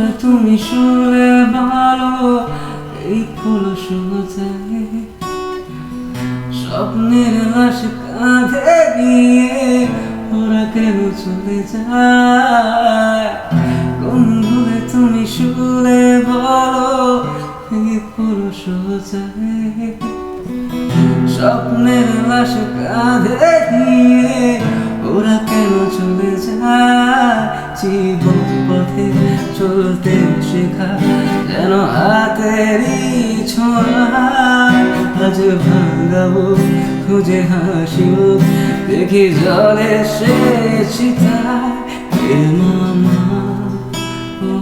বলে তুমি শুনলে ভালো, এই হলো সোজায় স্বপ্নের লাশ কাঁধে নিয়ে ওরা কেন চলে যায়? কোন ভুলে তুমি শুনলে বলো, এই হলো সোজায় স্বপ্নের লাশ কাঁধে নিয়ে ওরা কেন চলে যায়? জীবন পথে চলতে শেখা যেন হাতেরই ছোঁয়ায়, আজ ভাঙাবো খুঁজে হাসি মুখ দেখি জলে সে চিতায়। এ মামা ও